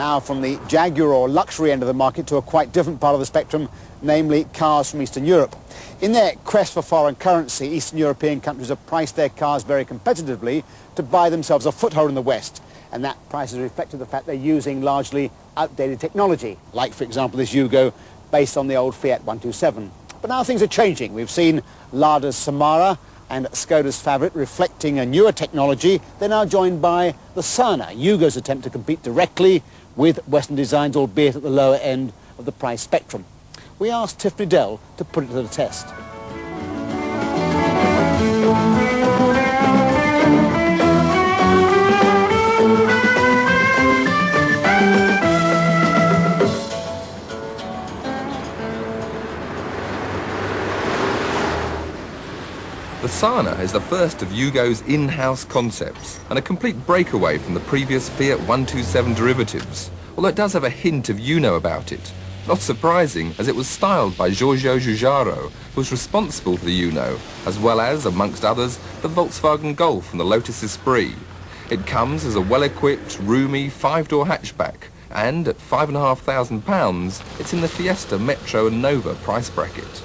Now from the Jaguar or luxury end of the market to a quite different part of the spectrum, namely cars from Eastern Europe. In their quest for foreign currency, Eastern European countries have priced their cars very competitively to buy themselves a foothold in the West. And that price has reflected the fact they're using largely outdated technology, like, for example, this Yugo based on the old Fiat 127. But now things are changing. We've seen Lada's Samara and Skoda's Favorit reflecting a newer technology. They're now joined by the Sana, Yugo's attempt to compete directly with Western designs, albeit at the lower end of the price spectrum. We asked Tiff Needell to put it to the test. The Sana is the first of Yugo's in-house concepts and a complete breakaway from the previous Fiat 127 derivatives, although it does have a hint of Uno about it. Not surprising, as it was styled by Giorgio Giugiaro, who was responsible for the Uno, as well as, amongst others, the Volkswagen Golf and the Lotus Esprit. It comes as a well-equipped, roomy, 5-door hatchback, and at £5,500, it's in the Fiesta, Metro and Nova price bracket.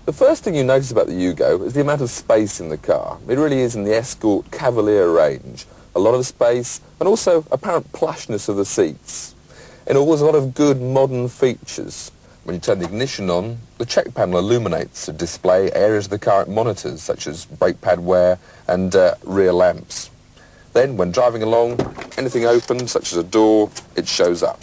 The first thing you notice about the Yugo is the amount of space in the car. It really is in the Escort Cavalier range. A lot of space and also apparent plushness of the seats. And always a lot of good modern features. When you turn the ignition on, the check panel illuminates to display areas of the car it monitors, such as brake pad wear and rear lamps. Then, when driving along, anything open, such as a door, it shows up.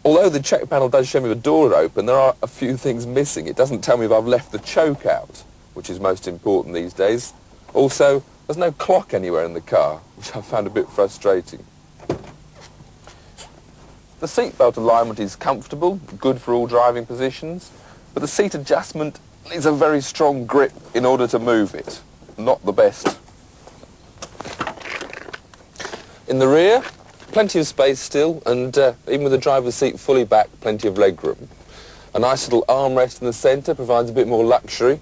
Although the check panel does show me the door open, there are a few things missing. It doesn't tell me if I've left the choke out, which is most important these days. Also, there's no clock anywhere in the car, which I found a bit frustrating. The seatbelt alignment is comfortable, good for all driving positions, but the seat adjustment needs a very strong grip in order to move it. Not the best. In the rear, plenty of space still, and even with the driver's seat fully back, plenty of legroom. A nice little armrest in the centre provides a bit more luxury,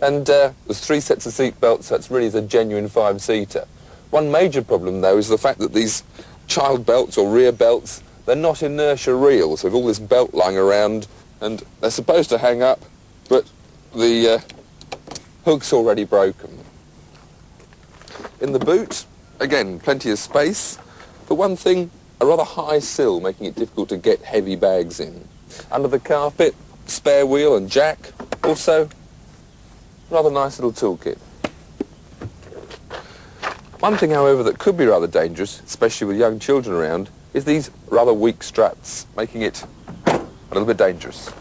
and there's 3 sets of seat belts, so it's really a genuine 5-seater. One major problem, though, is the fact that these child belts or rear belts, they're not inertia real, so with all this belt lying around, and they're supposed to hang up, but the hook's already broken. In the boot, again, plenty of space. But one thing, a rather high sill, making it difficult to get heavy bags in. Under the carpet, spare wheel and jack. Also, rather nice little toolkit. One thing, however, that could be rather dangerous, especially with young children around, is these rather weak struts, making it a little bit dangerous.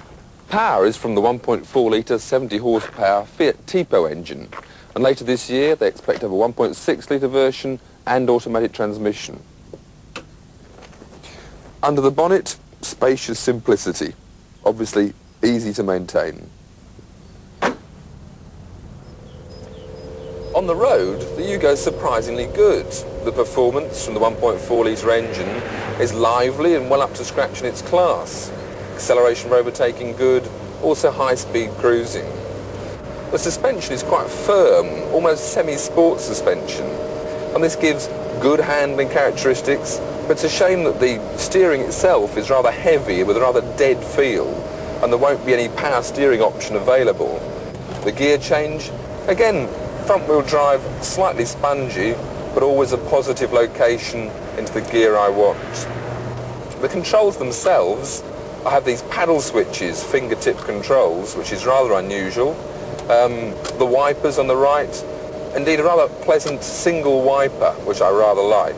Power is from the 1.4-litre, 70-horsepower Fiat Tipo engine. And later this year, they expect to have a 1.6-litre version and automatic transmission. Under the bonnet, spacious simplicity, obviously easy to maintain. On the road, the Yugo is surprisingly good. The performance from the 1.4-litre engine is lively and well up to scratch in its class. Acceleration for overtaking good, also high-speed cruising. The suspension is quite firm, almost semi-sport suspension, and this gives good handling characteristics. But it's a shame that the steering itself is rather heavy with a rather dead feel, and there won't be any power steering option available. The gear change, again, front-wheel drive, slightly spongy, but always a positive location into the gear I want. The controls themselves, I have these paddle switches, fingertip controls, which is rather unusual. The wipers on the right, indeed a rather pleasant single wiper, which I rather like.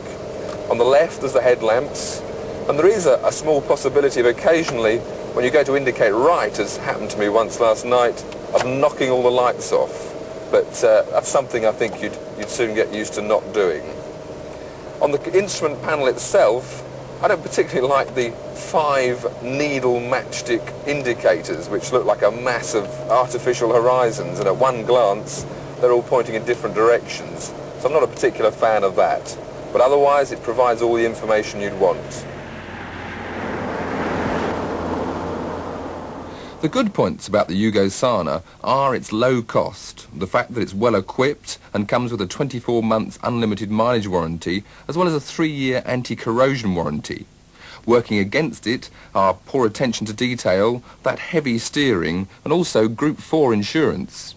On the left there's the headlamps, and there is a small possibility of occasionally, when you go to indicate right, as happened to me once last night, of knocking all the lights off. But that's something I think you'd soon get used to not doing. On the instrument panel itself, I don't particularly like the 5 needle matchstick indicators, which look like a mass of artificial horizons, and at one glance they're all pointing in different directions. So I'm not a particular fan of that. But otherwise, it provides all the information you'd want. The good points about the Yugo Sana are its low cost, the fact that it's well equipped and comes with a 24 months unlimited mileage warranty, as well as a 3-year anti-corrosion warranty. Working against it are poor attention to detail, that heavy steering, and also Group 4 insurance.